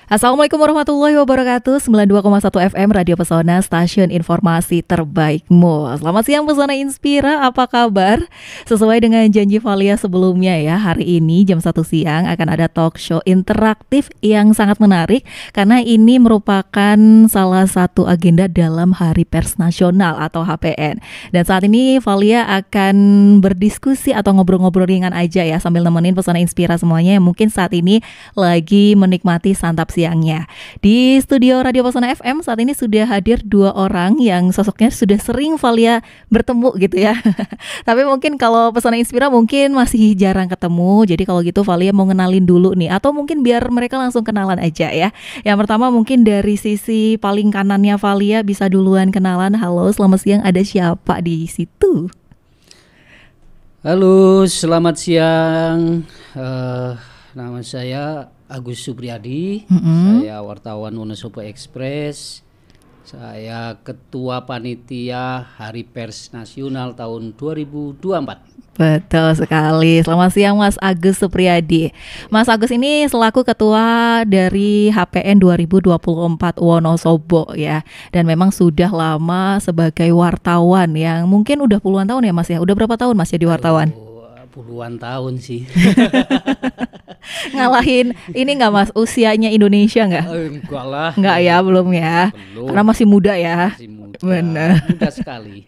Assalamualaikum warahmatullahi wabarakatuh. 92,1 FM Radio Pesona, stasiun informasi terbaikmu. Selamat siang Pesona Inspira, apa kabar? Sesuai dengan janji Valia sebelumnya ya, hari ini jam 1 siang akan ada talk show interaktif yang sangat menarik, karena ini merupakan salah satu agenda dalam Hari Pers Nasional atau HPN. Dan saat ini Valia akan berdiskusi atau ngobrol-ngobrol ringan aja ya, sambil nemenin Pesona Inspira semuanya yang mungkin saat ini lagi menikmati santap siangnya. Di studio Radio Pesona FM saat ini sudah hadir 2 orang yang sosoknya sudah sering Valia bertemu gitu ya. Tapi mungkin kalau Pesona Inspira mungkin masih jarang ketemu. Jadi kalau gitu Valia mau kenalin dulu nih, atau mungkin biar mereka langsung kenalan aja ya. Yang pertama mungkin dari sisi paling kanannya Valia bisa duluan kenalan. Halo, selamat siang, ada siapa di situ? Halo, selamat siang. Nama saya Agus Supriyadi, saya wartawan Wonosobo Express. Saya Ketua Panitia Hari Pers Nasional tahun 2024. Betul sekali. Selamat siang Mas Agus Supriyadi. Mas Agus ini selaku Ketua dari HPN 2024 Wonosobo ya. Dan memang sudah lama sebagai wartawan yang mungkin udah puluhan tahun ya Mas ya. Udah berapa tahun Mas jadi wartawan? Puluhan tahun sih. Ngalahin ini nggak Mas, usianya Indonesia nggak? Enggak lah. Nggak ya, belum ya. Belum. Karena masih muda ya. Masih muda. Benar. Muda sekali.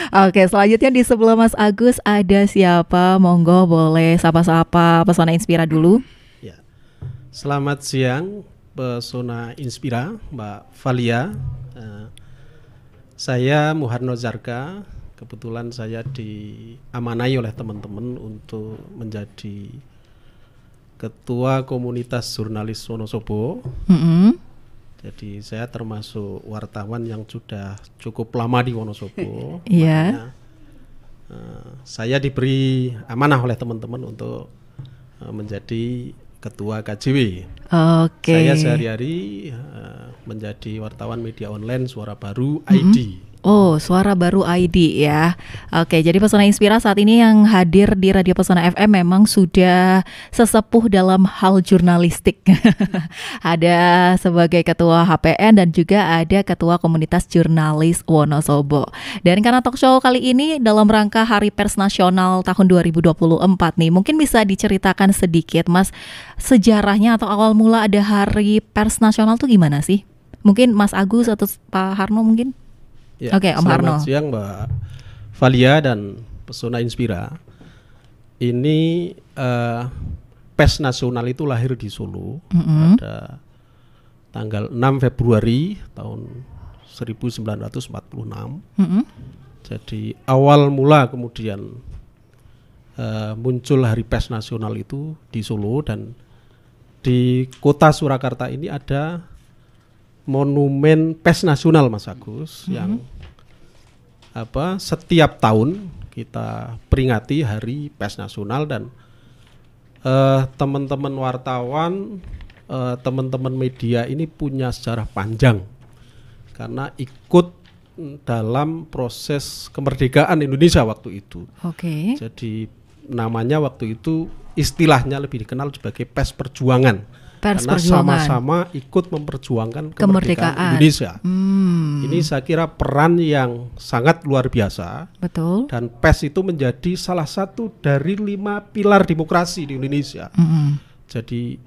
Oke, selanjutnya di sebelah Mas Agus ada siapa? Monggo boleh sapa-sapa Pesona Inspira dulu. Ya. Selamat siang Pesona Inspira, Mbak Valia. Saya Muharno Zarka. Kebetulan saya diamanai oleh teman-teman untuk menjadi Ketua Komunitas Jurnalis Wonosobo. Jadi saya termasuk wartawan yang sudah cukup lama di Wonosobo. Iya. Saya diberi amanah oleh teman-teman untuk menjadi Ketua KJW. Oke. Saya sehari-hari menjadi wartawan media online Suara Baru ID. Oh, Suara Baru ID ya. Oke, jadi Pesona Inspira saat ini yang hadir di Radio Pesona FM memang sudah sesepuh dalam hal jurnalistik. Ada sebagai Ketua HPN dan juga ada Ketua Komunitas Jurnalis Wonosobo. Dan karena talk show kali ini dalam rangka Hari Pers Nasional tahun 2024 nih, mungkin bisa diceritakan sedikit Mas, sejarahnya atau awal mula ada Hari Pers Nasional tuh gimana sih? Mungkin Mas Agus atau Pak Harno mungkin? Ya, Oke, Om Harno. Selamat siang Mbak Valia dan Pesona Inspira. Ini Pers Nasional itu lahir di Solo pada tanggal 6 Februari tahun 1946. Jadi awal mula kemudian muncul Hari Pers Nasional itu di Solo, dan di kota Surakarta ini ada Monumen Pers Nasional Mas Agus, yang setiap tahun kita peringati Hari Pers Nasional. Dan teman-teman wartawan, teman-teman media ini punya sejarah panjang karena ikut dalam proses kemerdekaan Indonesia waktu itu. Oke. Jadi namanya waktu itu, istilahnya lebih dikenal sebagai Pers Perjuangan. Karena sama-sama ikut memperjuangkan kemerdekaan Indonesia. Ini saya kira peran yang sangat luar biasa. Betul. Dan pers itu menjadi salah satu dari 5 pilar demokrasi di Indonesia. Jadi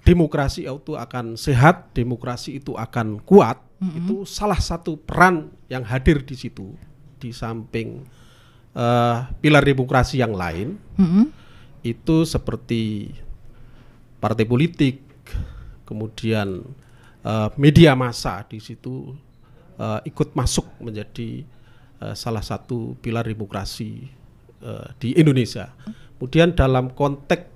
demokrasi itu akan sehat, demokrasi itu akan kuat. Itu salah satu peran yang hadir di situ. Di samping pilar demokrasi yang lain, itu seperti partai politik, kemudian media massa di situ ikut masuk menjadi salah satu pilar demokrasi di Indonesia. Kemudian dalam konteks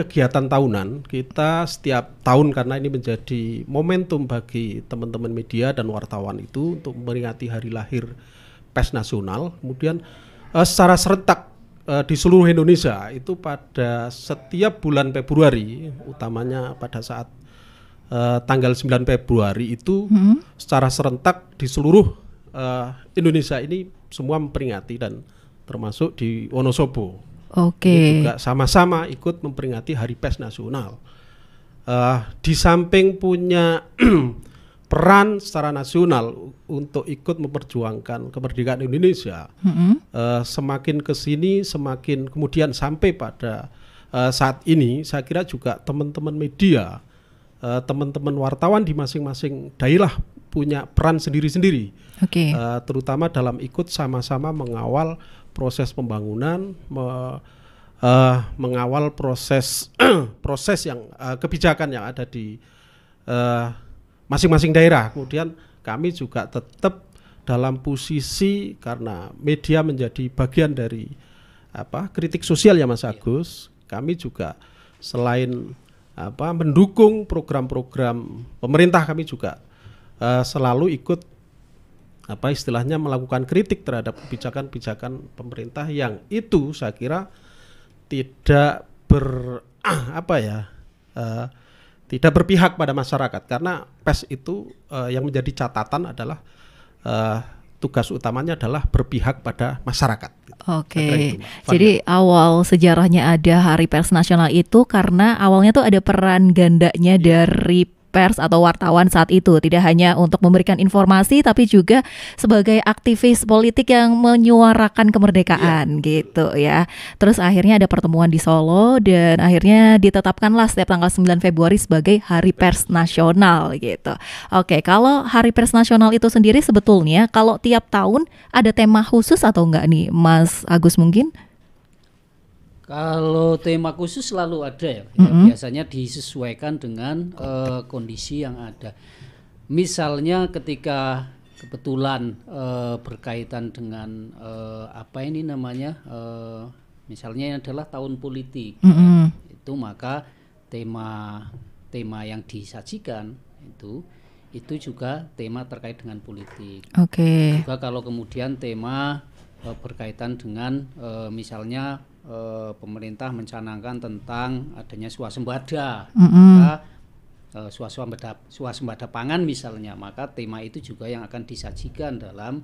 kegiatan tahunan, kita setiap tahun, karena ini menjadi momentum bagi teman-teman media dan wartawan itu untuk memperingati hari lahir Pers Nasional, kemudian secara serentak di seluruh Indonesia itu pada setiap bulan Februari, utamanya pada saat tanggal 9 Februari itu secara serentak di seluruh Indonesia ini semua memperingati, dan termasuk di Wonosobo. Oke. Ini juga sama-sama ikut memperingati Hari Pers Nasional. di samping punya peran secara nasional untuk ikut memperjuangkan kemerdekaan Indonesia, semakin kesini semakin kemudian sampai pada saat ini, saya kira juga teman-teman media, teman-teman wartawan di masing-masing daerah punya peran sendiri-sendiri, terutama dalam ikut sama-sama mengawal proses pembangunan, mengawal proses proses yang kebijakan yang ada di masing-masing daerah. Kemudian kami juga tetap dalam posisi, karena media menjadi bagian dari kritik sosial ya Mas Agus, kami juga selain mendukung program-program pemerintah, kami juga selalu ikut istilahnya melakukan kritik terhadap kebijakan-kebijakan pemerintah yang itu saya kira tidak tidak berpihak pada masyarakat, karena PES itu yang menjadi catatan adalah tugas utamanya adalah berpihak pada masyarakat. Jadi awal sejarahnya ada Hari Pers Nasional itu karena awalnya tuh ada peran gandanya dari pers atau wartawan saat itu, tidak hanya untuk memberikan informasi tapi juga sebagai aktivis politik yang menyuarakan kemerdekaan gitu ya. Terus akhirnya ada pertemuan di Solo dan akhirnya ditetapkanlah setiap tanggal 9 Februari sebagai Hari Pers Nasional gitu. Kalau Hari Pers Nasional itu sendiri sebetulnya kalau tiap tahun ada tema khusus atau enggak nih Mas Agus mungkin? Kalau tema khusus selalu ada ya, biasanya disesuaikan dengan kondisi yang ada. Misalnya ketika kebetulan berkaitan dengan misalnya adalah tahun politik, itu maka tema yang disajikan itu juga tema terkait dengan politik. Juga kalau kemudian tema berkaitan dengan misalnya pemerintah mencanangkan tentang adanya swasembada, maka swasembada pangan misalnya, maka tema itu juga yang akan disajikan dalam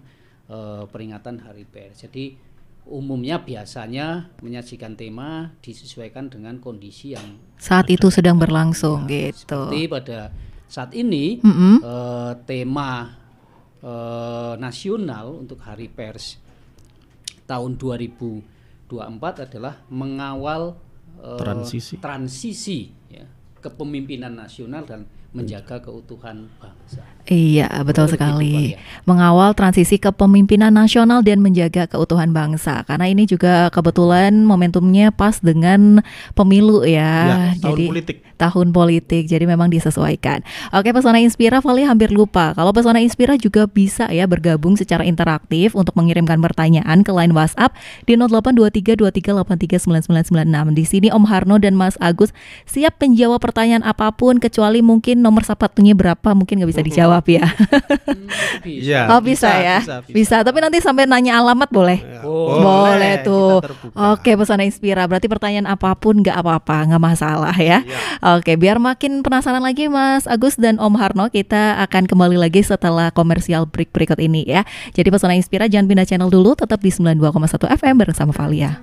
peringatan Hari Pers. Jadi umumnya biasanya menyajikan tema disesuaikan dengan kondisi yang saat itu sedang berlangsung gitu. Seperti pada saat ini tema nasional untuk Hari Pers tahun 2024 adalah mengawal transisi ya, kepemimpinan nasional dan menjaga keutuhan bangsa. Iya, betul sekali. Mengawal transisi kepemimpinan nasional dan menjaga keutuhan bangsa. Karena ini juga kebetulan momentumnya pas dengan pemilu ya. Jadi tahun politik. Jadi memang disesuaikan. Pesona Inspira Valia hampir lupa. Kalau Pesona Inspira juga bisa ya bergabung secara interaktif untuk mengirimkan pertanyaan ke line WhatsApp di 082323839996. Di sini Om Harno dan Mas Agus siap menjawab pertanyaan apapun kecuali mungkin nomor sapatunya berapa mungkin nggak bisa dijawab ya. Bisa. Tapi nanti sampai nanya alamat boleh? Boleh tuh. Pesona Inspira. Berarti pertanyaan apapun nggak apa-apa, nggak masalah ya. Biar makin penasaran lagi Mas Agus dan Om Harno, kita akan kembali lagi setelah komersial break berikut ini ya. Jadi Pesona Inspira jangan pindah channel dulu, tetap di 92,1 FM bareng sama Valia.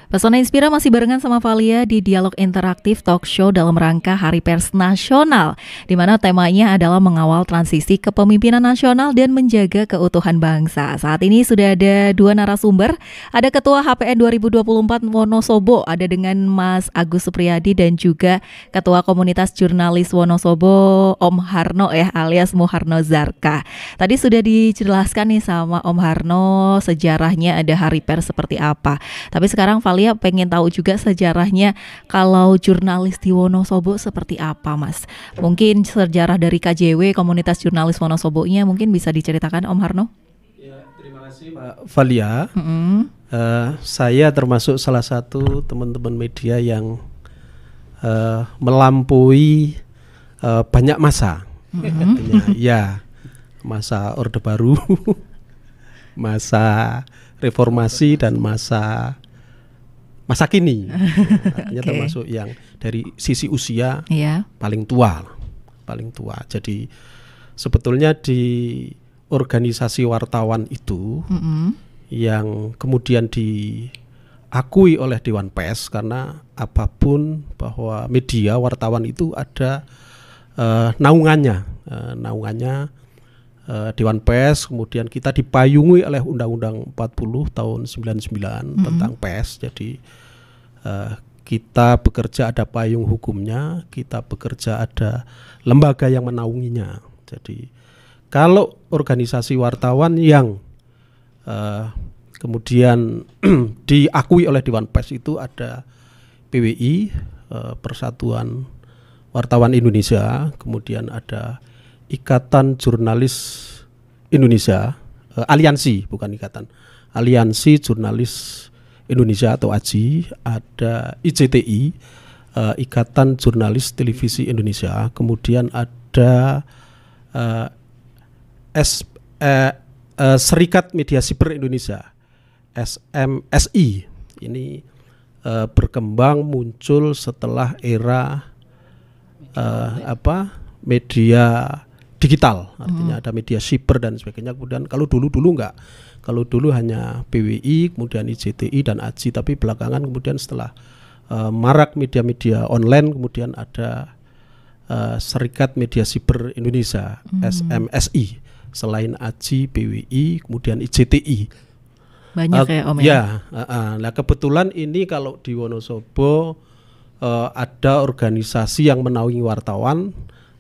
Pesona Inspira masih barengan sama Valia di dialog interaktif talk show dalam rangka Hari Pers Nasional, di mana temanya adalah mengawal transisi kepemimpinan nasional dan menjaga keutuhan bangsa. Saat ini sudah ada dua narasumber, ada Ketua HPN 2024 Wonosobo, ada dengan Mas Agus Supriyadi dan juga Ketua Komunitas Jurnalis Wonosobo Om Harno ya, alias Muharno Zarka. Tadi sudah dijelaskan nih sama Om Harno sejarahnya ada Hari Pers seperti apa. Tapi sekarang Valia pengen tahu juga sejarahnya kalau jurnalis di Wonosobo seperti apa Mas. Mungkin sejarah dari KJW, Komunitas Jurnalis Wonosobo-nya mungkin bisa diceritakan Om Harno. Ya, terima kasih Mbak Valia. Saya termasuk salah satu teman-teman media yang melampaui banyak masa. Ya, masa Orde Baru, masa reformasi dan masa kini. Artinya termasuk yang dari sisi usia paling tua. Jadi sebetulnya di organisasi wartawan itu yang kemudian diakui oleh Dewan Pers, karena apapun bahwa media wartawan itu ada naungannya Dewan Pers, kemudian kita dipayungi oleh Undang-Undang 40 tahun 99 tentang pers. Jadi kita bekerja ada payung hukumnya, kita bekerja ada lembaga yang menaunginya. Jadi kalau organisasi wartawan yang kemudian diakui oleh Dewan Pers itu ada PWI, Persatuan Wartawan Indonesia, kemudian ada Ikatan Jurnalis Indonesia, Aliansi bukan Ikatan, Aliansi Jurnalis Indonesia atau AJI, ada IJTI, Ikatan Jurnalis Televisi Indonesia, kemudian ada Serikat Media Siber Indonesia, SMSI. Ini berkembang muncul setelah era media digital, artinya ada media siber dan sebagainya. Kemudian kalau dulu enggak, kalau dulu hanya PWI, kemudian IJTI dan AJI, tapi belakangan kemudian setelah marak media-media online, kemudian ada Serikat Media Siber Indonesia, SMSI, selain AJI, PWI, kemudian IJTI. Banyak ya Om ya. Nah kebetulan ini kalau di Wonosobo ada organisasi yang menaungi wartawan,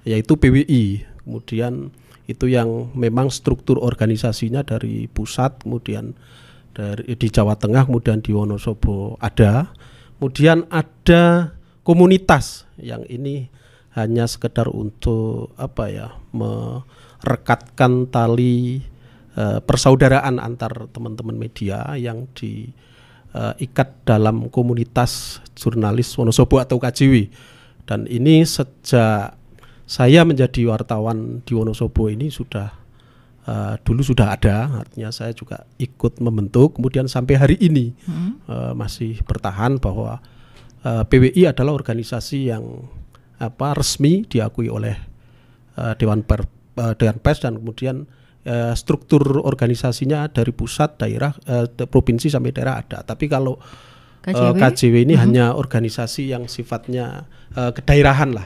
yaitu PWI. Kemudian itu yang memang struktur organisasinya dari pusat, kemudian di Jawa Tengah, kemudian di Wonosobo ada. Kemudian ada komunitas yang ini hanya sekedar untuk merekatkan tali persaudaraan antar teman-teman media yang diikat dalam komunitas jurnalis Wonosobo atau KJW. Dan ini sejak saya menjadi wartawan di Wonosobo ini dulu sudah ada, artinya saya juga ikut membentuk, kemudian sampai hari ini masih bertahan bahwa PWI adalah organisasi yang resmi diakui oleh Dewan Pers, dan kemudian struktur organisasinya dari pusat, daerah, provinsi sampai daerah ada. Tapi kalau KJW ini hanya organisasi yang sifatnya kedaerahan lah,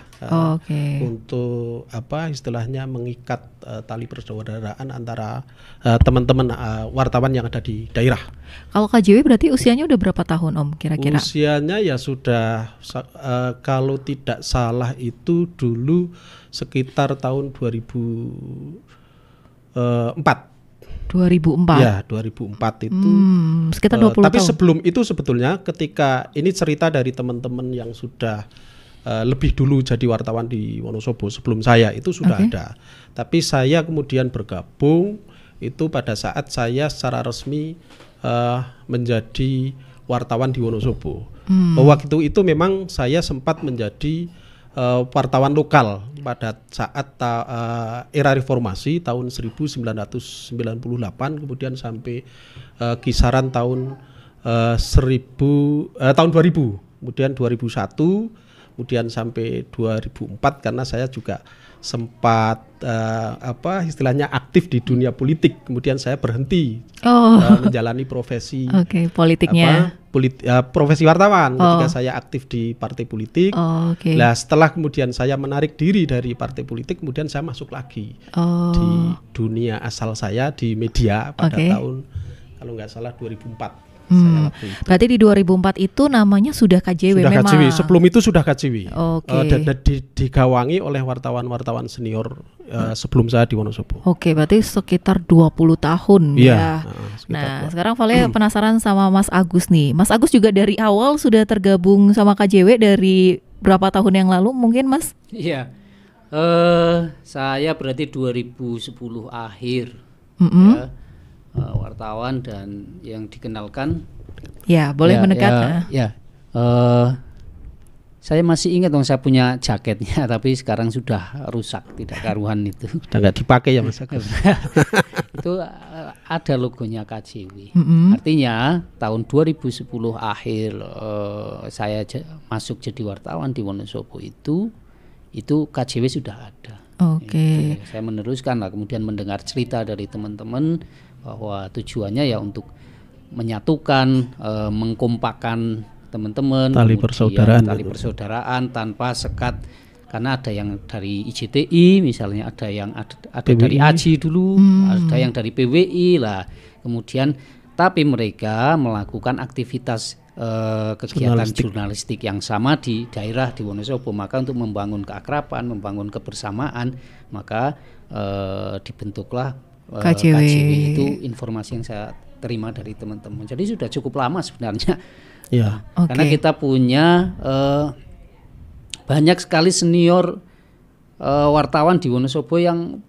untuk istilahnya mengikat tali persaudaraan antara teman-teman wartawan yang ada di daerah. Kalau KJW berarti usianya udah berapa tahun Om kira-kira? Usianya ya sudah kalau tidak salah itu dulu sekitar tahun 2004. Ya, 2004 itu. Sekitar 20 tapi tahun. Sebelum itu sebetulnya ketika ini cerita dari teman-teman yang sudah lebih dulu jadi wartawan di Wonosobo sebelum saya itu sudah ada. Tapi saya kemudian bergabung itu pada saat saya secara resmi menjadi wartawan di Wonosobo. Waktu itu memang saya sempat menjadi wartawan lokal pada saat era reformasi tahun 1998, kemudian sampai kisaran tahun 2000, kemudian 2001, kemudian sampai 2004 karena saya juga sempat istilahnya aktif di dunia politik, kemudian saya berhenti menjalani profesi politiknya. Profesi wartawan ketika saya aktif di partai politik. Nah setelah kemudian saya menarik diri dari partai politik, kemudian saya masuk lagi di dunia asal saya di media pada tahun kalau nggak salah 2004. Berarti di 2004 itu namanya sudah KJW sudah memang. KJW. Sebelum itu sudah KJW. Dan digawangi oleh wartawan-wartawan senior sebelum saya di Wonosobo. Berarti sekitar 20 tahun ya. Nah, sekarang Valia penasaran sama Mas Agus nih. Mas Agus juga dari awal sudah tergabung sama KJW dari berapa tahun yang lalu mungkin Mas? Iya. Saya berarti 2010 akhir. Wartawan dan yang dikenalkan boleh mendekat. Saya masih ingat saya punya jaketnya tapi sekarang sudah rusak, tidak karuan itu. Sudah nggak dipakai ya Mas Agus. Itu ada logonya KJW. Artinya tahun 2010 akhir saya masuk jadi wartawan di Wonosobo itu KJW sudah ada. Saya meneruskan lah, kemudian mendengar cerita dari teman-teman bahwa tujuannya ya untuk menyatukan, mengkompakkan teman-teman, Tali persaudaraan tali itu. persaudaraan tanpa sekat, karena ada yang dari IJTI misalnya, ada yang ada PWI. dari AJI dulu, ada yang dari PWI lah, kemudian tapi mereka melakukan aktivitas kegiatan jurnalistik yang sama di daerah di Wonosobo, maka untuk membangun keakraban, membangun kebersamaan, maka dibentuklah KJW. Itu informasi yang saya terima dari teman-teman. Jadi sudah cukup lama sebenarnya. Ya. Karena kita punya banyak sekali senior wartawan di Wonosobo yang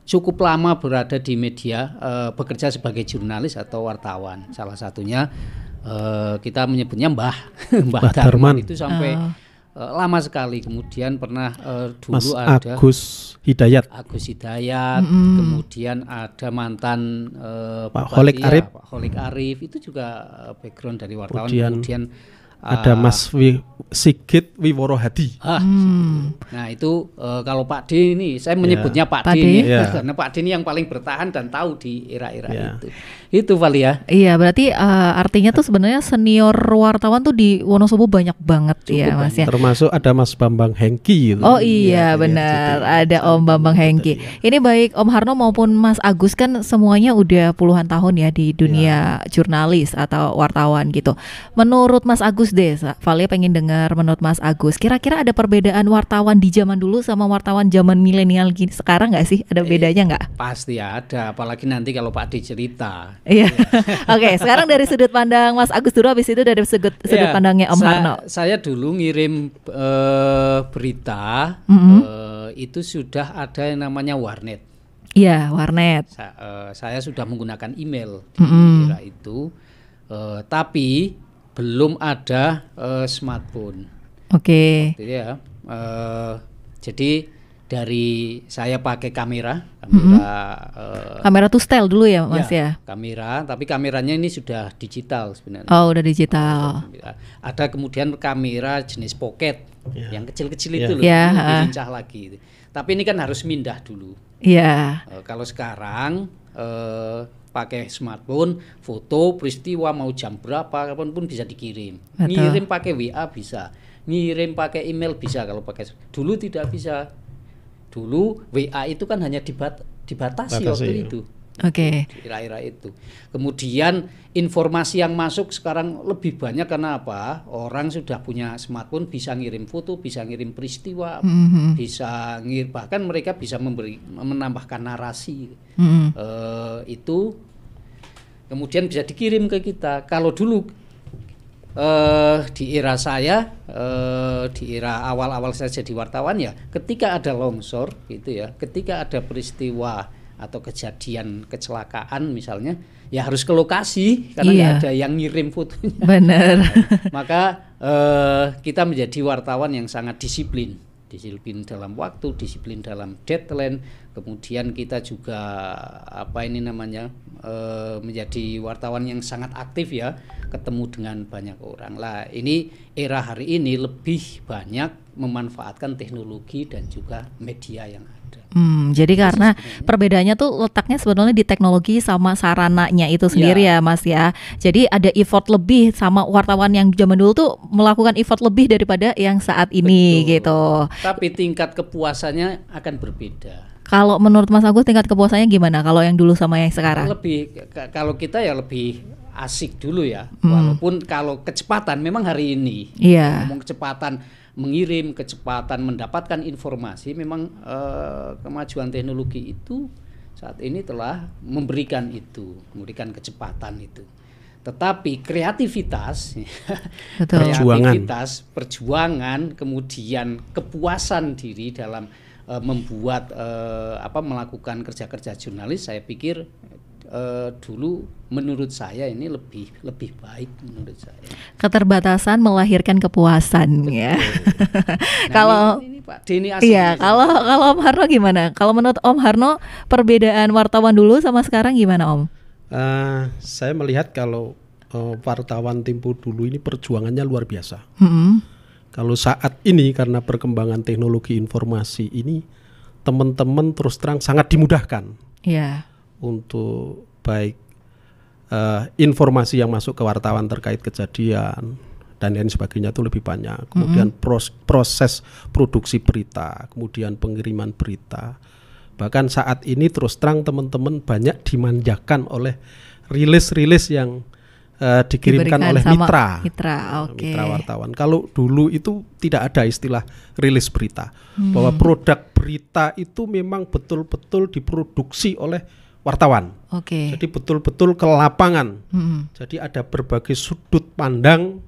cukup lama berada di media, bekerja sebagai jurnalis atau wartawan. Salah satunya kita menyebutnya Mbah Darman itu sampai lama sekali. Kemudian pernah dulu Mas ada Agus Hidayat, kemudian ada mantan Pak Holik Arif itu juga background dari wartawan. Kemudian ada Mas Sigit Wiworo Hadi. Nah itu kalau Pak D ini saya menyebutnya Pak D ini, karena Pak D ini yang paling bertahan dan tahu di era-era itu Vali ya. Iya, berarti artinya tuh sebenarnya senior wartawan tuh di Wonosobo banyak banget. Cukup ya Mas ya. Termasuk ada Mas Bambang Hengki gitu. Oh iya benar, ada Om Bambang Hengki. Ini baik Om Harno maupun Mas Agus kan semuanya udah puluhan tahun ya di dunia jurnalis atau wartawan gitu. Menurut Mas Agus deh, Valia pengen dengar menurut Mas Agus, kira-kira ada perbedaan wartawan di zaman dulu sama wartawan zaman milenial gini sekarang nggak sih? Ada bedanya nggak? Pasti ada, apalagi nanti kalau Pak D cerita. Iya. Oke, sekarang dari sudut pandang Mas Agus dulu, habis itu dari sudut pandangnya Om Harno. Saya dulu ngirim berita, itu sudah ada yang namanya warnet. Iya, warnet. Saya sudah menggunakan email di era itu, tapi belum ada smartphone. Oke. Jadi dari saya pakai kamera tuh style dulu ya Mas ya. Kamera, tapi kameranya ini sudah digital sebenarnya. Oh, udah digital. Ada kemudian kamera jenis pocket yang kecil-kecil itu loh, dilincah lagi. Tapi ini kan harus mindah dulu. Iya. Kalau sekarang pakai smartphone, foto peristiwa mau jam berapa kapanpun bisa dikirim. Betul. Ngirim pakai WA bisa, ngirim pakai email bisa. Kalau pakai dulu tidak bisa. Dulu WA itu kan hanya dibatasi waktu itu. Oke. Di era-era itu. Kemudian informasi yang masuk sekarang lebih banyak karena apa? Orang sudah punya smartphone, bisa ngirim foto, bisa ngirim peristiwa, bisa bahkan mereka bisa menambahkan narasi. Itu kemudian bisa dikirim ke kita. Kalau dulu di era saya, di era awal-awal saya jadi wartawan ya, ketika ada longsor gitu ya, ketika ada peristiwa atau kejadian kecelakaan misalnya, ya harus ke lokasi karena nggak ada yang ngirim fotonya. Benar. Maka kita menjadi wartawan yang sangat disiplin dalam waktu, disiplin dalam deadline. Kemudian kita juga menjadi wartawan yang sangat aktif ya, ketemu dengan banyak orang. Lah ini era hari ini lebih banyak memanfaatkan teknologi dan juga media yang ada. Jadi karena perbedaannya tuh letaknya sebenarnya di teknologi sama sarananya itu sendiri ya Mas ya. Jadi ada effort lebih, sama wartawan yang zaman dulu tuh melakukan effort lebih daripada yang saat ini. Betul. Gitu. Tapi tingkat kepuasannya akan berbeda. Kalau menurut Mas Agus tingkat kepuasannya gimana kalau yang dulu sama yang sekarang? Kalau kita ya lebih asik dulu ya. Walaupun kalau kecepatan memang hari ini ngomong kecepatan mengirim, kecepatan mendapatkan informasi, memang kemajuan teknologi itu saat ini telah memberikan kecepatan itu. Tetapi kreativitas, perjuangan, kemudian kepuasan diri dalam melakukan kerja-kerja jurnalis, saya pikir dulu menurut saya ini lebih baik menurut saya. Keterbatasan melahirkan kepuasan. Betul. Ya. Kalau ini Pak Deni kalau Om Harno gimana? Kalau menurut Om Harno perbedaan wartawan dulu sama sekarang gimana Om? Saya melihat kalau wartawan Tempo dulu ini perjuangannya luar biasa. Kalau saat ini karena perkembangan teknologi informasi ini, teman-teman terus terang sangat dimudahkan untuk baik informasi yang masuk ke wartawan terkait kejadian dan lain sebagainya itu lebih banyak. Kemudian proses produksi berita, kemudian pengiriman berita. Bahkan saat ini terus terang teman-teman banyak dimanjakan oleh rilis-rilis yang dikirimkan oleh mitra wartawan. Kalau dulu itu tidak ada istilah rilis berita, bahwa produk berita itu memang betul-betul diproduksi oleh wartawan. Jadi betul-betul ke lapangan. Jadi ada berbagai sudut pandang.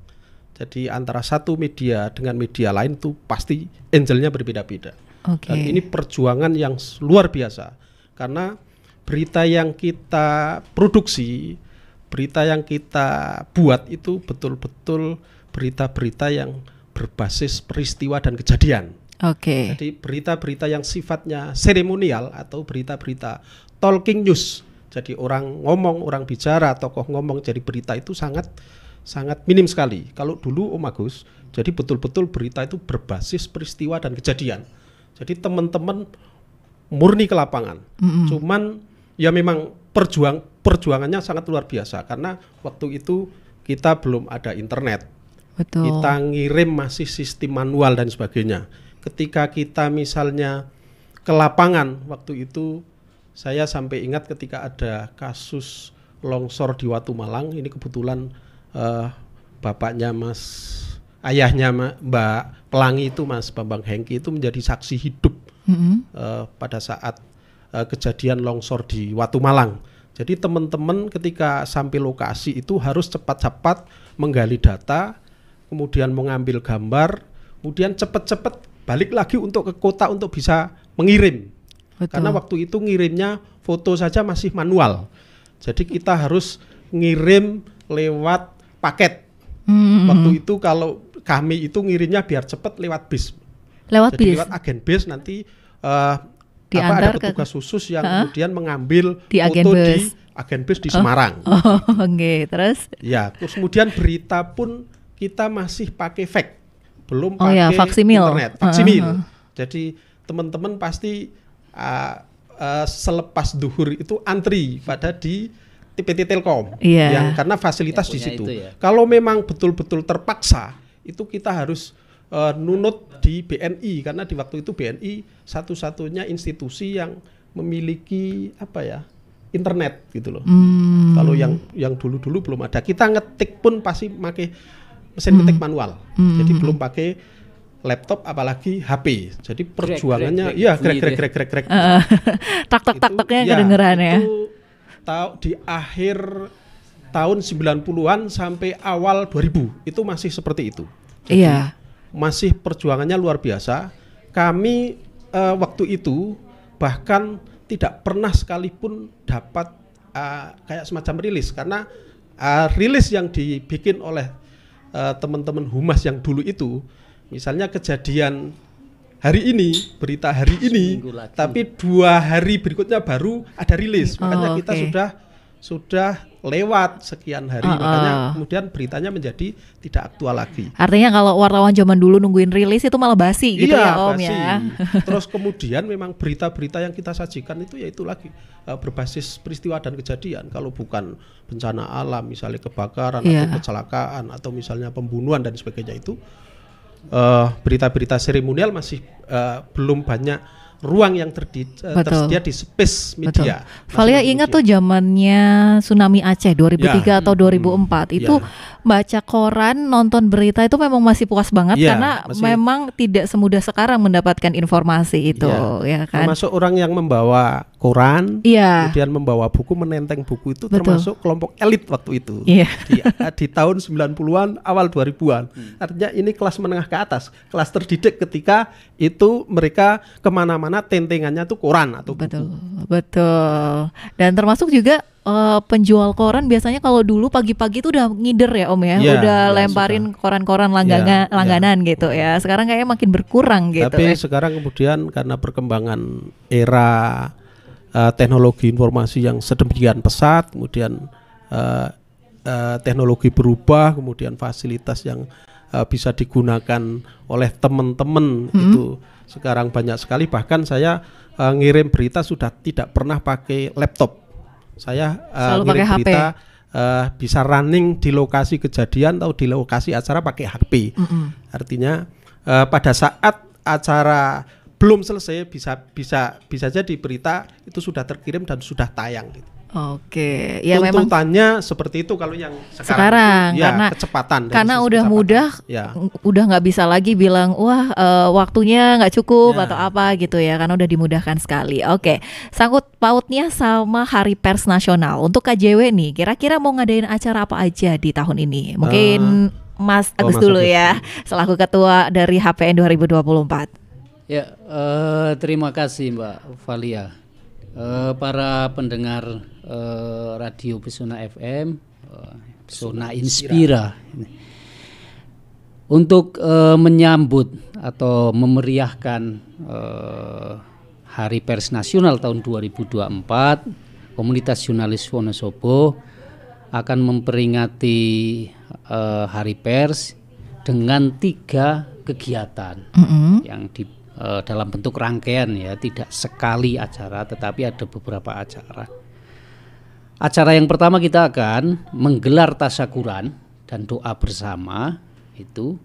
Jadi antara satu media dengan media lain itu pasti angle-nya berbeda-beda. Dan ini perjuangan yang luar biasa. Karena berita yang kita produksi, berita yang kita buat itu betul-betul berita-berita yang berbasis peristiwa dan kejadian. Jadi berita-berita yang sifatnya seremonial atau berita-berita talking news. Jadi orang ngomong, orang bicara, tokoh ngomong jadi berita itu sangat minim sekali. Kalau dulu Om Agus, jadi betul-betul berita itu berbasis peristiwa dan kejadian. Jadi teman-teman murni ke lapangan. Cuman ya memang perjuangannya sangat luar biasa karena waktu itu kita belum ada internet. Kita ngirim masih sistem manual dan sebagainya. Ketika kita misalnya ke lapangan waktu itu, saya sampai ingat ketika ada kasus longsor di Watu Malang, ini kebetulan ayahnya Mbak Pelangi itu Mas Bambang Hengki itu menjadi saksi hidup pada saat kejadian longsor di Watu Malang. Jadi teman-teman ketika sampai lokasi itu harus cepat-cepat menggali data, kemudian mengambil gambar, kemudian cepat-cepat balik lagi untuk ke kota untuk bisa mengirim. Karena waktu itu ngirimnya foto saja masih manual. Jadi kita harus ngirim lewat paket. Waktu itu kalau kami itu ngirimnya biar cepat lewat bis. Jadi lewat agen bis nanti ada petugas khusus yang kemudian mengambil foto di agen bis di Semarang. Terus? Ya, terus kemudian berita pun kita masih pakai fax, belum pakai internet, faksimil. Jadi teman-teman pasti selepas duhur itu antri pada di PT Telkom, yang karena fasilitas di situ. Kalau memang betul-betul terpaksa, itu kita harus nunut di BNI karena di waktu itu BNI satu-satunya institusi yang memiliki internet gitu loh. Kalau yang dulu-dulu belum ada. Kita ngetik pun pasti pakai mesin ketik manual. Jadi belum pakai laptop apalagi HP. Jadi perjuangannya grek. Tak-tak-tak-taknya kedengeran ya. Itu di akhir tahun 90-an sampai awal 2000 itu masih seperti itu. Jadi masih perjuangannya luar biasa. Kami waktu itu bahkan tidak pernah sekalipun dapat kayak semacam rilis karena rilis yang dibikin oleh teman-teman humas yang dulu itu, misalnya kejadian hari ini, berita hari ini, tapi 2 hari berikutnya baru ada rilis. Makanya kita sudah lewat sekian hari, makanya kemudian beritanya menjadi tidak aktual lagi. Artinya kalau wartawan zaman dulu nungguin rilis itu malah basi gitu ya Om basi. Ya. Terus kemudian memang berita-berita yang kita sajikan itu yaitu lagi berbasis peristiwa dan kejadian. Kalau bukan bencana alam, misalnya kebakaran atau kecelakaan atau misalnya pembunuhan dan sebagainya itu, berita-berita seremonial masih belum banyak ruang yang tersedia di space media. Valia ingat tuh zamannya tsunami Aceh 2003 atau 2004 itu baca koran, nonton berita itu memang masih puas banget karena memang tidak semudah sekarang mendapatkan informasi itu, ya kan. Termasuk orang yang membawa koran, kemudian membawa buku, menenteng buku itu termasuk kelompok elit waktu itu. Di tahun 90-an, awal 2000-an. Artinya ini kelas menengah ke atas, kelas terdidik ketika itu mereka kemana-mana tentengannya tuh koran atau buku. Betul. Dan termasuk juga penjual koran biasanya kalau dulu pagi-pagi itu udah ngider ya Om ya, udah lemparin koran-koran langganan gitu ya. Sekarang kayaknya makin berkurang gitu. Tapi sekarang kemudian karena perkembangan era teknologi informasi yang sedemikian pesat, kemudian teknologi berubah, kemudian fasilitas yang bisa digunakan oleh teman-teman itu sekarang banyak sekali. Bahkan saya ngirim berita sudah tidak pernah pakai laptop. Saya Selalu ngirim pakai HP. berita bisa running di lokasi kejadian atau di lokasi acara pakai HP. Artinya pada saat acara belum selesai bisa jadi berita itu sudah terkirim dan sudah tayang gitu. Oke, ya memang Tuntutannya seperti itu kalau yang sekarang itu, ya, karena kecepatan dari karena sisi udah kecepatan. mudah, Ya. udah nggak bisa lagi bilang wah waktunya nggak cukup Ya. atau apa gitu ya, karena udah dimudahkan sekali. Oke, sangkut pautnya sama Hari Pers Nasional untuk KJW nih, kira-kira mau ngadain acara apa aja di tahun ini? Mungkin Mas Agus Mas dulu Agus ya, selaku ketua dari HPN 2024. Ya, terima kasih Mbak Valia. Para pendengar Radio Pesona FM, Pesona Inspira, untuk menyambut atau memeriahkan Hari Pers Nasional tahun 2024, Komunitas Jurnalis Wonosobo akan memperingati Hari Pers dengan 3 kegiatan yang dalam bentuk rangkaian ya, tidak sekali acara tetapi ada beberapa acara. Acara yang pertama kita akan menggelar tasyakuran dan doa bersama itu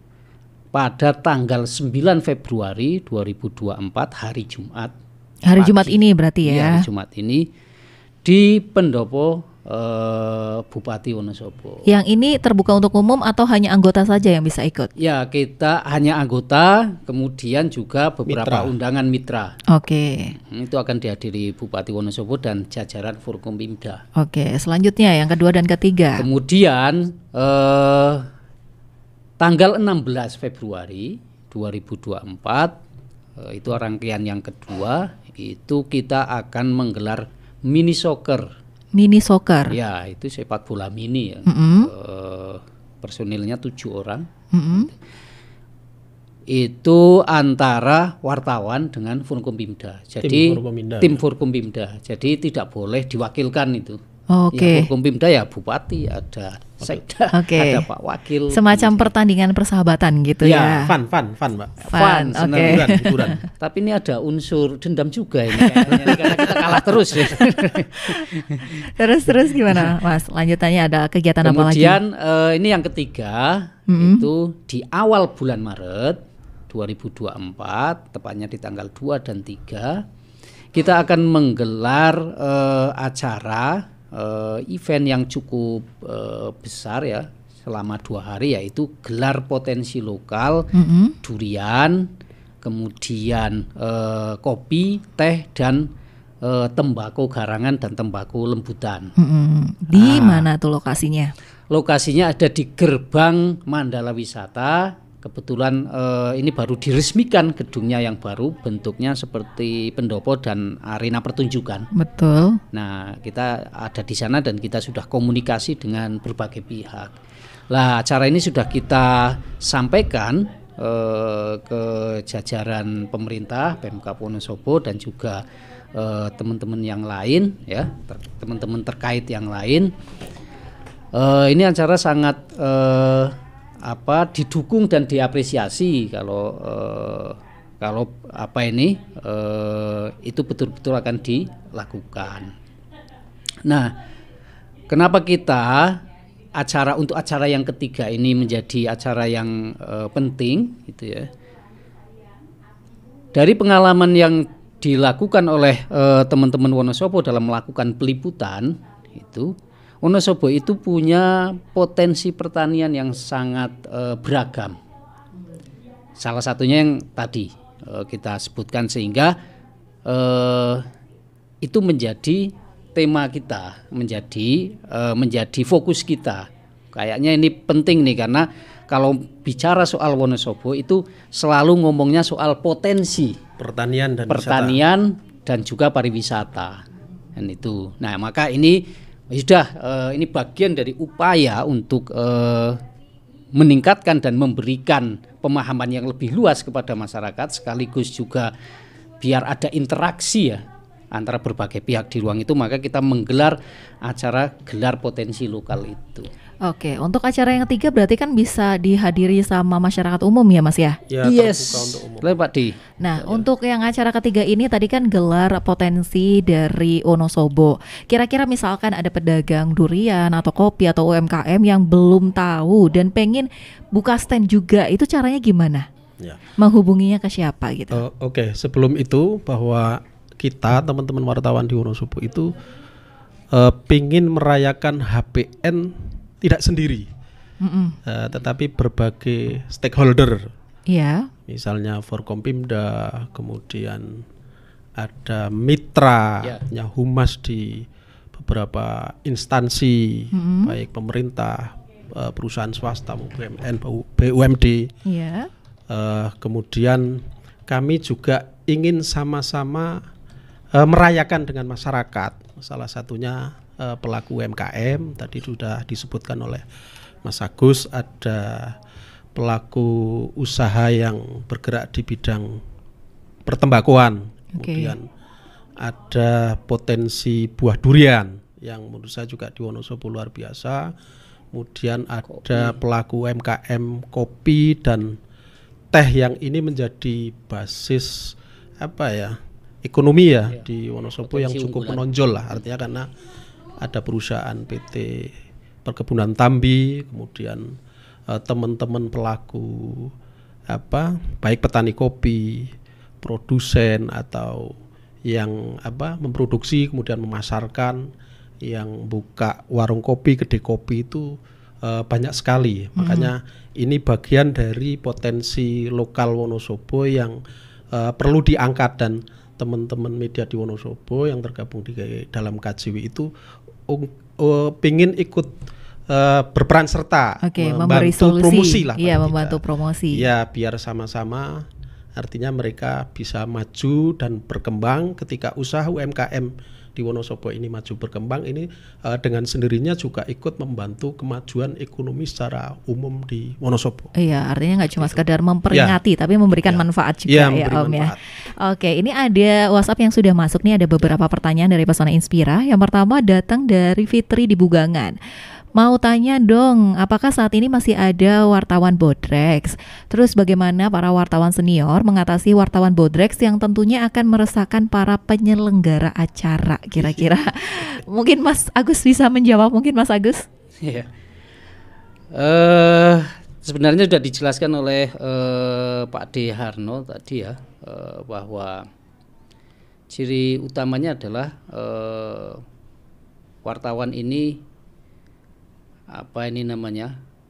pada tanggal 9 Februari 2024 hari Jumat. Hari pagi. Jumat ini berarti Iya, ya. hari Jumat ini di Pendopo Bupati Wonosobo. Yang ini terbuka untuk umum atau hanya anggota saja yang bisa ikut? Ya, kita hanya anggota, kemudian juga beberapa Mitra. undangan mitra. Oke. Itu akan dihadiri Bupati Wonosobo dan jajaran Forkompimda. Oke, selanjutnya yang kedua dan ketiga. Kemudian tanggal 16 Februari 2024 itu rangkaian yang kedua, itu kita akan menggelar mini soccer. Mini soccer. Ya, itu sepak bola mini ya. Personilnya 7 orang. Itu antara wartawan dengan Forkompimda. Jadi tim Forkompimda. Jadi tidak boleh diwakilkan itu. Oke. Ya, Forkompimda ya bupati, ada sekda, Oke. ada Pak Wakil. Semacam pertandingan persahabatan gitu Ya. ya. Fun Mbak. Fun, senang. oke. Hiburan. Tapi ini ada unsur dendam juga ini kayaknya, ini karena kita kalah terus ya. Terus gimana, Mas? Lanjutannya ada kegiatan apa lagi? Kemudian ini yang ketiga, itu di awal bulan Maret 2024, tepatnya di tanggal 2 dan 3, kita akan menggelar acara event yang cukup besar ya, selama 2 hari, yaitu gelar potensi lokal, durian, kemudian kopi, teh, dan tembakau garangan dan tembakau lembutan. Di mana tuh lokasinya? Lokasinya ada di Gerbang Mandala Wisata. Kebetulan ini baru diresmikan gedungnya yang baru, bentuknya seperti pendopo dan arena pertunjukan. Betul. Nah, kita ada di sana dan kita sudah komunikasi dengan berbagai pihak. Lah, acara ini sudah kita sampaikan ke jajaran pemerintah, Pemkab Wonosobo dan juga teman-teman yang lain ya, teman-teman terkait yang lain. Ini acara sangat didukung dan diapresiasi kalau itu betul-betul akan dilakukan. Nah, kenapa kita untuk acara yang ketiga ini menjadi acara yang penting gitu ya? Dari pengalaman yang dilakukan oleh teman-teman Wonosobo dalam melakukan peliputan itu, Wonosobo itu punya potensi pertanian yang sangat beragam. Salah satunya yang tadi kita sebutkan, sehingga itu menjadi tema kita, menjadi fokus kita. Kayaknya ini penting nih, karena kalau bicara soal Wonosobo itu selalu ngomongnya soal potensi pertanian dan juga pariwisata. Dan itu. Nah, maka ini sudah ini bagian dari upaya untuk meningkatkan dan memberikan pemahaman yang lebih luas kepada masyarakat, sekaligus juga biar ada interaksi ya antara berbagai pihak di ruang itu, maka kita menggelar acara gelar potensi lokal itu. Oke, untuk acara yang ketiga berarti kan bisa dihadiri sama masyarakat umum ya Mas ya? Ya, Yes, terbuka untuk umum. boleh Pak Di. Nah, untuk yang acara ketiga ini tadi kan gelar potensi dari Wonosobo. Kira-kira misalkan ada pedagang durian atau kopi atau UMKM yang belum tahu dan pengen buka stand juga, itu caranya gimana? Ya. Menghubunginya ke siapa gitu? Oke, sebelum itu bahwa kita teman-teman wartawan di Wonosobo itu pingin merayakan HPN tidak sendiri, tetapi berbagai stakeholder. Iya. Misalnya Forkompimda, kemudian ada mitranya humas di beberapa instansi, baik pemerintah, perusahaan swasta, BUMN, BUMD. Iya. Kemudian kami juga ingin sama-sama merayakan dengan masyarakat. Salah satunya pelaku UMKM, tadi sudah disebutkan oleh Mas Agus, ada pelaku usaha yang bergerak di bidang pertembakuan. Kemudian ada potensi buah durian yang menurut saya juga di Wonosobo luar biasa. Kemudian ada pelaku UMKM kopi dan teh yang ini menjadi basis ekonomi di Wonosobo yang cukup menonjol lah, artinya karena ada perusahaan PT Perkebunan Tambi, kemudian teman-teman pelaku baik petani kopi, produsen atau yang memproduksi kemudian memasarkan, yang buka warung kopi, kedai kopi itu banyak sekali. Makanya ini bagian dari potensi lokal Wonosobo yang perlu diangkat, dan teman-teman media di Wonosobo yang tergabung di dalam KJW itu pingin ikut berperan serta, membantu promosi lah. Iya, membantu promosi. Ya, biar sama-sama, artinya mereka bisa maju dan berkembang. Ketika usaha UMKM di Wonosobo ini maju berkembang, ini dengan sendirinya juga ikut membantu kemajuan ekonomi secara umum di Wonosobo. Iya, artinya nggak cuma sekedar memperingati, tapi memberikan manfaat juga ya Om ya. Oke, ini ada WhatsApp yang sudah masuk nih, ada beberapa pertanyaan dari Pesona Inspira. Yang pertama datang dari Fitri di Bugangan. Mau tanya dong, apakah saat ini masih ada wartawan Bodrex? Terus bagaimana para wartawan senior mengatasi wartawan Bodrex yang tentunya akan meresahkan para penyelenggara acara kira-kira? Mungkin Mas Agus bisa menjawab, mungkin Mas Agus? Iya. Sebenarnya sudah dijelaskan oleh Pak D. Harno tadi ya, bahwa ciri utamanya adalah wartawan ini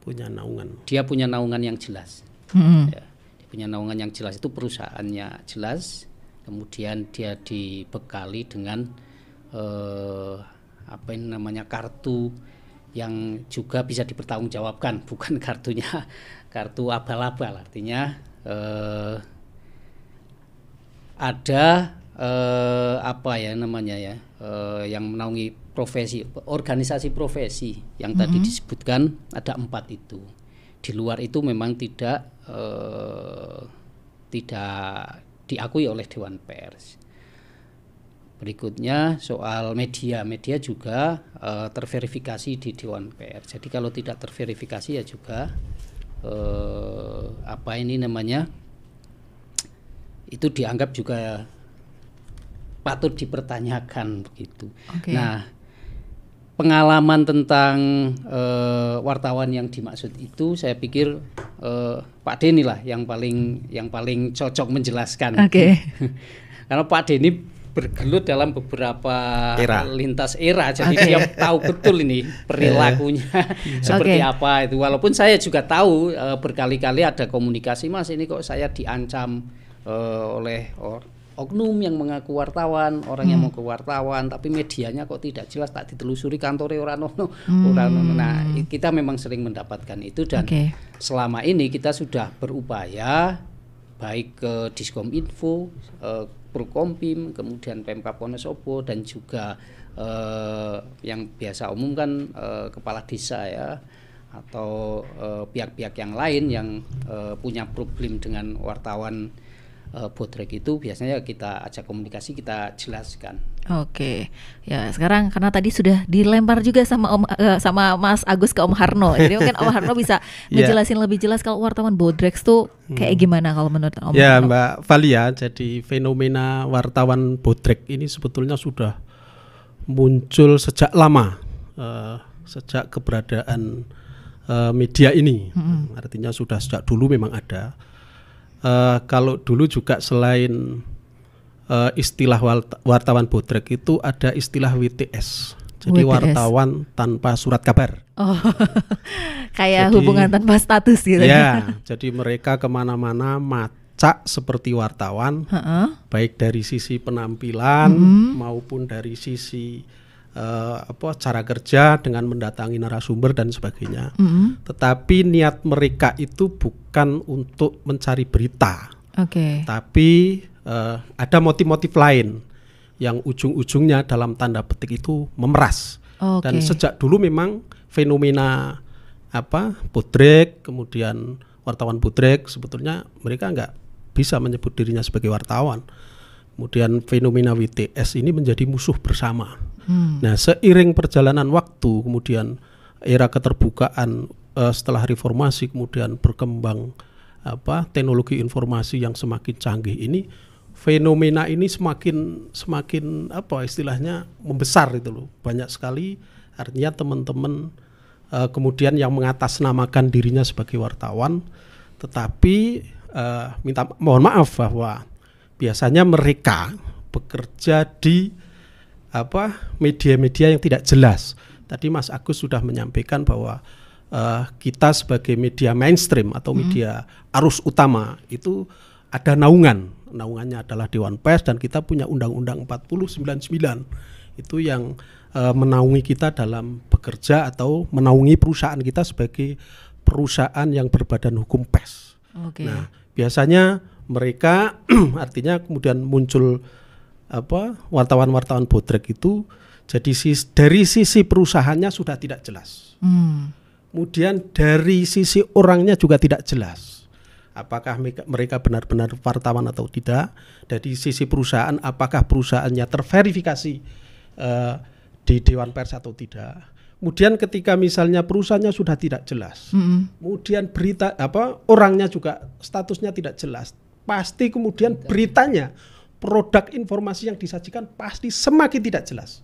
punya naungan. Dia punya naungan yang jelas. Ya, dia punya naungan yang jelas, itu perusahaannya jelas. Kemudian dia dibekali dengan kartu yang juga bisa dipertanggungjawabkan, bukan kartu abal-abal. Artinya ada yang menaungi profesi, organisasi profesi yang tadi disebutkan ada 4 itu. Di luar itu memang tidak diakui oleh Dewan Pers. Berikutnya soal media juga terverifikasi di Dewan Pers. Jadi kalau tidak terverifikasi ya juga itu dianggap juga patut dipertanyakan begitu. Nah, pengalaman tentang wartawan yang dimaksud itu, saya pikir Pak Denny lah yang paling cocok menjelaskan. Karena Pak Denny bergelut dalam beberapa lintas era, jadi dia tahu betul ini perilakunya seperti apa itu. Walaupun saya juga tahu berkali-kali ada komunikasi, Mas ini kok saya diancam oleh oknum yang mengaku wartawan, orang yang mengaku wartawan, tapi medianya kok tidak jelas, tak ditelusuri kantore orang. Nah, kita memang sering mendapatkan itu, dan selama ini kita sudah berupaya baik ke Diskominfo, Prokompim, kemudian Pemkab Wonosobo, dan juga yang biasa umum kan kepala desa ya, atau pihak-pihak yang lain yang punya problem dengan wartawan bodrek itu biasanya kita ajak komunikasi, kita jelaskan. Oke, ya sekarang karena tadi sudah dilempar juga sama Mas Agus ke Om Harno, jadi mungkin Om Harno bisa ngejelasin lebih jelas kalau wartawan bodrek tuh kayak gimana kalau menurut Om Harno? Mbak Valia, jadi fenomena wartawan bodrek ini sebetulnya sudah muncul sejak lama, sejak keberadaan media ini, artinya sudah sejak dulu memang ada. Kalau dulu juga selain istilah wartawan bodrek itu ada istilah WTS. Jadi wartawan tanpa surat kabar. Oh, kayak jadi, hubungan tanpa status gitu. Ya, jadi mereka kemana-mana macak seperti wartawan, baik dari sisi penampilan maupun dari sisi cara kerja dengan mendatangi narasumber dan sebagainya. Tetapi niat mereka itu bukan untuk mencari berita, tapi ada motif-motif lain yang ujung-ujungnya dalam tanda petik itu memeras. Dan sejak dulu memang fenomena bodrek, kemudian wartawan bodrek, sebetulnya mereka nggak bisa menyebut dirinya sebagai wartawan. Kemudian fenomena WTS ini menjadi musuh bersama. Nah, seiring perjalanan waktu, kemudian era keterbukaan setelah reformasi, kemudian berkembang teknologi informasi yang semakin canggih ini, fenomena ini semakin istilahnya membesar itu loh. Banyak sekali, artinya teman-teman kemudian yang mengatasnamakan dirinya sebagai wartawan, tetapi mohon maaf bahwa biasanya mereka bekerja di media-media yang tidak jelas. Tadi Mas Agus sudah menyampaikan bahwa kita sebagai media mainstream atau media arus utama itu ada naungannya adalah Dewan Pers, dan kita punya Undang-Undang 40/99 itu yang menaungi kita dalam bekerja atau menaungi perusahaan kita sebagai perusahaan yang berbadan hukum pers. Nah, biasanya mereka artinya kemudian muncul wartawan-wartawan bodrek itu, jadi dari sisi perusahaannya sudah tidak jelas. Kemudian dari sisi orangnya juga tidak jelas. Apakah mereka benar-benar wartawan atau tidak? Dari sisi perusahaan, apakah perusahaannya terverifikasi di Dewan Pers atau tidak? Kemudian ketika misalnya perusahaannya sudah tidak jelas, kemudian berita orangnya juga statusnya tidak jelas, pasti kemudian beritanya, produk informasi yang disajikan pasti semakin tidak jelas.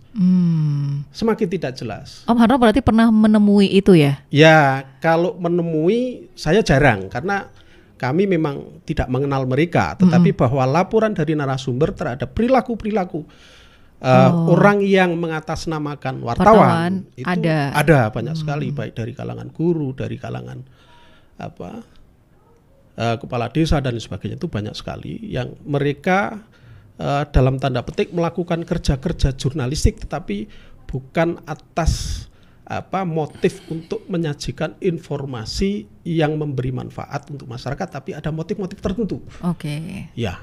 Semakin tidak jelas. Om Harno berarti pernah menemui itu ya? Ya, kalau menemui saya jarang, karena kami memang tidak mengenal mereka, tetapi bahwa laporan dari narasumber terhadap perilaku-perilaku orang yang mengatasnamakan wartawan itu ada banyak sekali, baik dari kalangan guru, dari kalangan kepala desa dan sebagainya, itu banyak sekali yang mereka dalam tanda petik melakukan kerja-kerja jurnalistik, tetapi bukan atas motif untuk menyajikan informasi yang memberi manfaat untuk masyarakat, tapi ada motif-motif tertentu. Ya.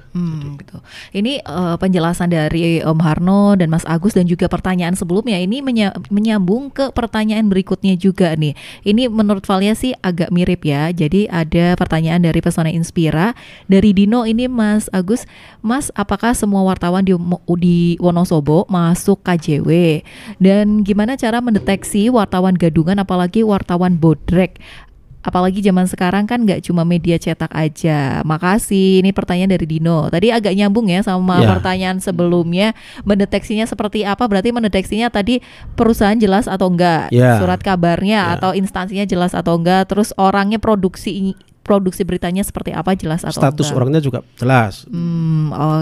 Gitu. Ini penjelasan dari Om Harno dan Mas Agus dan juga pertanyaan sebelumnya ini menyambung ke pertanyaan berikutnya juga nih. Ini menurut Valia sih agak mirip ya. Jadi ada pertanyaan dari Pesona Inspira dari Dino ini, Mas Agus, Mas, apakah semua wartawan di Wonosobo masuk KJW? Dan gimana cara mendeteksi wartawan gadungan apalagi wartawan bodrek? Apalagi zaman sekarang kan nggak cuma media cetak aja. Makasih. Ini pertanyaan dari Dino. Tadi agak nyambung ya sama pertanyaan sebelumnya. Mendeteksinya seperti apa? Berarti mendeteksinya tadi perusahaan jelas atau enggak, surat kabarnya atau instansinya jelas atau enggak, terus orangnya produksi beritanya seperti apa, jelas atau status enggak. Orangnya juga jelas.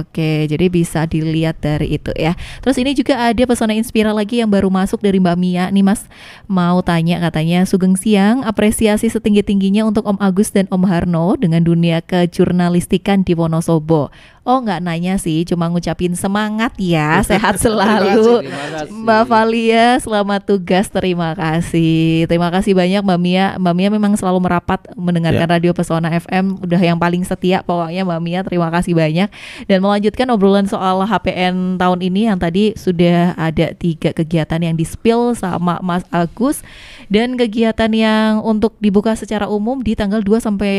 Oke, jadi bisa dilihat dari itu ya. Terus ini juga ada Pesona Inspira lagi yang baru masuk dari Mbak Mia. Nih Mas, mau tanya, katanya, Sugeng Siang, apresiasi setinggi-tingginya untuk Om Agus dan Om Harno dengan dunia kejurnalistikan di Wonosobo. Oh, nggak nanya sih, cuma ngucapin semangat ya, sehat selalu. Terima kasih. Mbak Valia, selamat tugas, terima kasih. Terima kasih banyak Mbak Mia. Mbak Mia memang selalu merapat mendengarkan radio Pesona FM, udah yang paling setia pokoknya Mbak Mia, terima kasih banyak. Dan melanjutkan obrolan soal HPN tahun ini yang tadi sudah ada 3 kegiatan yang di-spill sama Mas Agus, dan kegiatan yang untuk dibuka secara umum di tanggal 2 sampai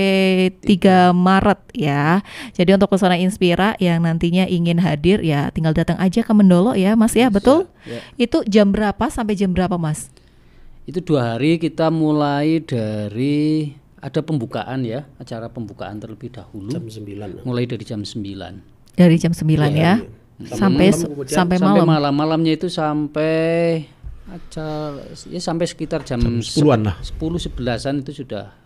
3 Maret ya. Jadi untuk Pesona Inspira yang nantinya ingin hadir ya tinggal datang aja ke Mendolo ya Mas ya, betul? Ya. Itu jam berapa sampai jam berapa Mas? Itu 2 hari, kita mulai dari ada pembukaan ya, acara pembukaan terlebih dahulu. Jam 9. Mulai dari jam 9. Dari jam 9 ya. Sampai malam. Malamnya itu sampai sampai sekitar jam 10-an lah. 10-11an itu sudah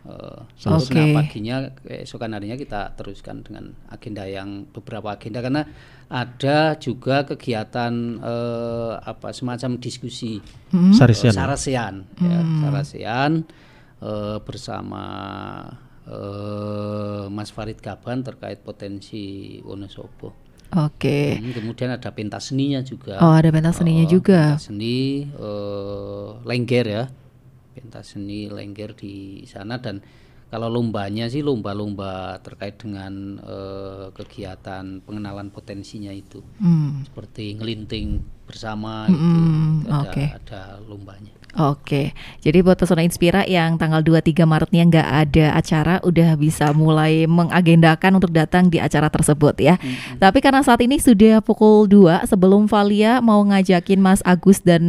Oke. Nah, paginya keesokan harinya kita teruskan dengan agenda yang beberapa agenda, karena ada juga kegiatan semacam diskusi Sarasean ya, Sarasean bersama Mas Farid Gaban terkait potensi Wonosobo. Oke. Kemudian ada pentas seninya juga. Oh, ada pentas seninya juga. Pentas seni Lengger ya. Pentas seni Lengger di sana, dan kalau lombanya sih lomba-lomba terkait dengan kegiatan pengenalan potensinya itu. Seperti ngelinting bersama itu. Ada lombanya. Oke, jadi buat Pesona Inspira yang tanggal 2-3 Maretnya nggak ada acara, udah bisa mulai mengagendakan untuk datang di acara tersebut ya. Tapi karena saat ini sudah pukul 2, sebelum Valia mau ngajakin Mas Agus dan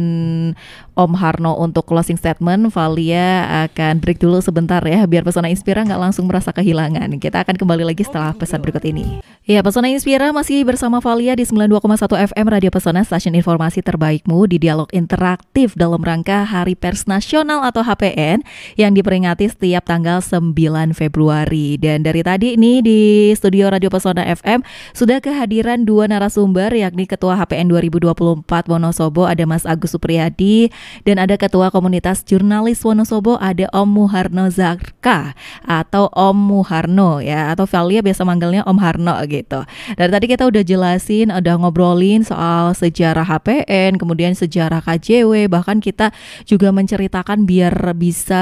Om Harno untuk closing statement, Valia akan break dulu sebentar ya, biar Pesona Inspira nggak langsung merasa kehilangan. Kita akan kembali lagi setelah pesan berikut ini. Ya, Pesona Inspira masih bersama Valia di 92,1 FM Radio Pesona, stasiun informasi terbaikmu di dialog interaktif dalam rangka Hari Pers Nasional atau HPN yang diperingati setiap tanggal 9 Februari. Dan dari tadi ini di studio Radio Pesona FM sudah kehadiran 2 narasumber, yakni Ketua HPN 2024 Wonosobo ada Mas Agus Supriyadi, dan ada Ketua Komunitas Jurnalis Wonosobo ada Om Muharno Zarka atau Om Muharno ya, atau Valia biasa manggilnya Om Harno gitu. Dari tadi kita udah jelasin, udah ngobrolin soal sejarah HPN, kemudian sejarah KJW, bahkan kita juga menceritakan biar bisa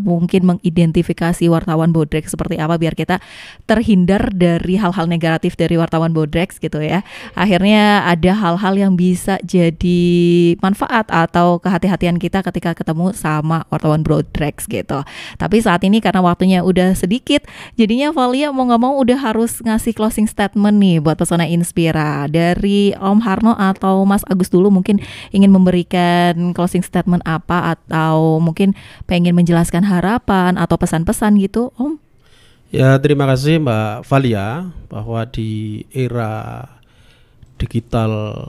mungkin mengidentifikasi wartawan bodreks seperti apa, biar kita terhindar dari hal-hal negatif dari wartawan bodreks gitu ya. Akhirnya ada hal-hal yang bisa jadi manfaat atau kehati-hatian kita ketika ketemu sama wartawan bodreks gitu. Tapi saat ini karena waktunya udah sedikit, jadinya Valia mau nggak mau udah harus ngasih closing statement nih buat Pesona Inspira. Dari Om Harno atau Mas Agus dulu, mungkin ingin memberikan closing statement apa, atau mungkin pengen menjelaskan harapan atau pesan-pesan gitu, Om? Ya, terima kasih Mbak Valia, bahwa di era digital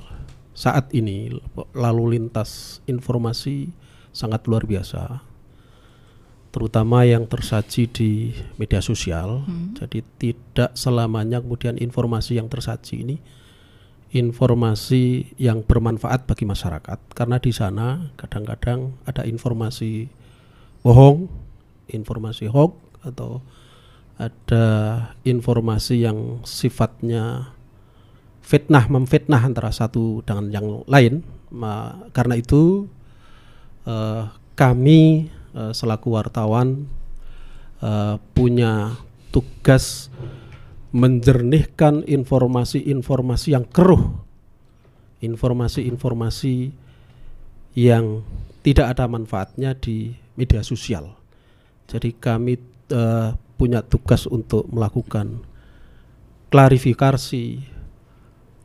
saat ini lalu lintas informasi sangat luar biasa, terutama yang tersaji di media sosial. Jadi tidak selamanya kemudian informasi yang tersaji ini informasi yang bermanfaat bagi masyarakat, karena di sana kadang-kadang ada informasi bohong, informasi hoax, atau ada informasi yang sifatnya fitnah, memfitnah antara satu dengan yang lain. Karena itu kami selaku wartawan punya tugas menjernihkan informasi-informasi yang keruh, informasi-informasi yang tidak ada manfaatnya di media sosial. Jadi kami punya tugas untuk melakukan klarifikasi,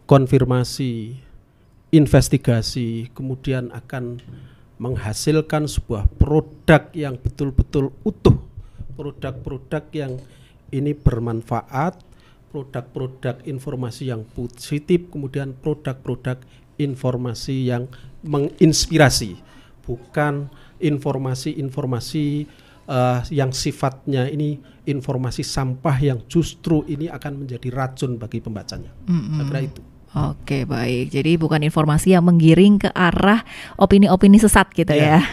konfirmasi, investigasi, kemudian akan menghasilkan sebuah produk yang betul-betul utuh, produk-produk yang ini bermanfaat, produk-produk informasi yang positif, kemudian produk-produk informasi yang menginspirasi, bukan informasi-informasi yang sifatnya ini informasi sampah yang justru ini akan menjadi racun bagi pembacanya. Saya kira itu. Oke, baik. Jadi bukan informasi yang menggiring ke arah opini-opini sesat gitu ya.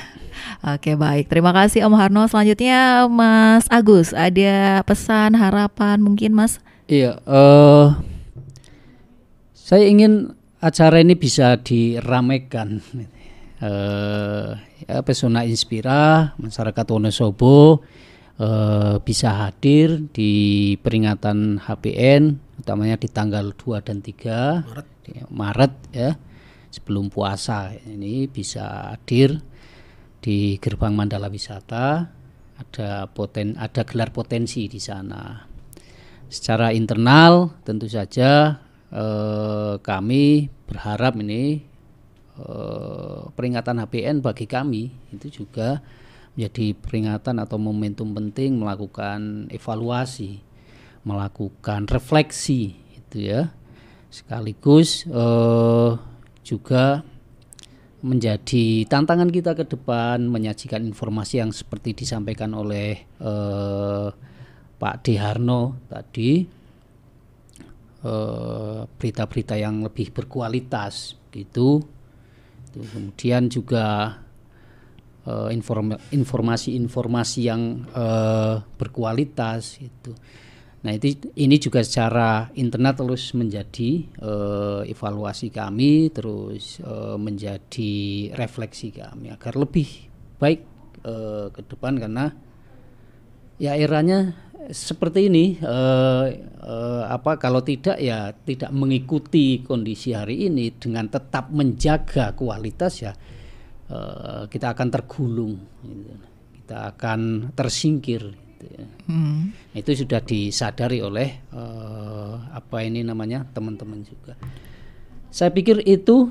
Oke, baik. Terima kasih Om Harno. Selanjutnya Mas Agus, ada pesan, harapan mungkin Mas? Iya, saya ingin acara ini bisa diramaikan. Pesona Inspira, masyarakat Wonosobo bisa hadir di peringatan HBN, utamanya di tanggal 2 dan 3 Maret ya, sebelum puasa. Ini bisa hadir di Gerbang Mandala Wisata, ada gelar potensi di sana. Secara internal tentu saja kami berharap ini peringatan HBN bagi kami itu juga menjadi peringatan atau momentum penting melakukan evaluasi, melakukan refleksi itu ya, sekaligus juga menjadi tantangan kita ke depan menyajikan informasi yang seperti disampaikan oleh Pak Deharno tadi, berita-berita yang lebih berkualitas gitu. Kemudian juga informasi-informasi yang berkualitas itu. Nah ini juga secara internal terus menjadi evaluasi kami, terus menjadi refleksi kami agar lebih baik ke depan, karena ya eranya seperti ini. Kalau tidak ya tidak mengikuti kondisi hari ini dengan tetap menjaga kualitas ya, kita akan tergulung, gitu. Kita akan tersingkir, gitu ya. Itu sudah disadari oleh teman-teman juga. Saya pikir itu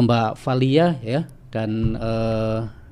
Mbak Valia ya, dan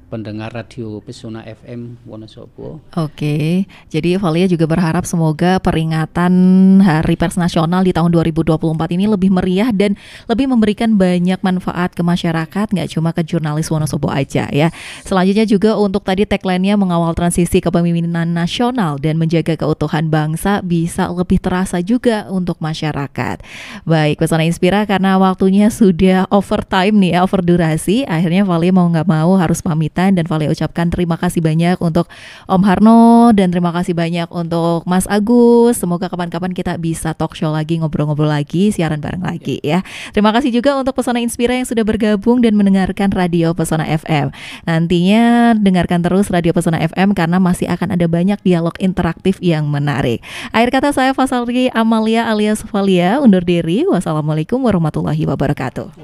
pendengar radio Pesona FM Wonosobo. Oke, jadi Valia juga berharap semoga peringatan Hari Pers Nasional di tahun 2024 ini lebih meriah dan lebih memberikan banyak manfaat ke masyarakat, nggak cuma ke jurnalis Wonosobo aja ya. Selanjutnya juga untuk tadi tagline-nya mengawal transisi kepemimpinan nasional dan menjaga keutuhan bangsa bisa lebih terasa juga untuk masyarakat. Baik, Pesona Inspira, karena waktunya sudah overtime nih ya, over durasi, akhirnya Valia mau nggak mau harus pamit. Dan Valia ucapkan terima kasih banyak untuk Om Harno dan terima kasih banyak untuk Mas Agus. Semoga kapan-kapan kita bisa talk show lagi, ngobrol-ngobrol lagi, siaran bareng lagi ya. Terima kasih juga untuk Pesona Inspira yang sudah bergabung dan mendengarkan Radio Pesona FM. Nantinya dengarkan terus Radio Pesona FM karena masih akan ada banyak dialog interaktif yang menarik. Akhir kata saya Fasalri Amalia alias Valia undur diri. Wassalamualaikum warahmatullahi wabarakatuh.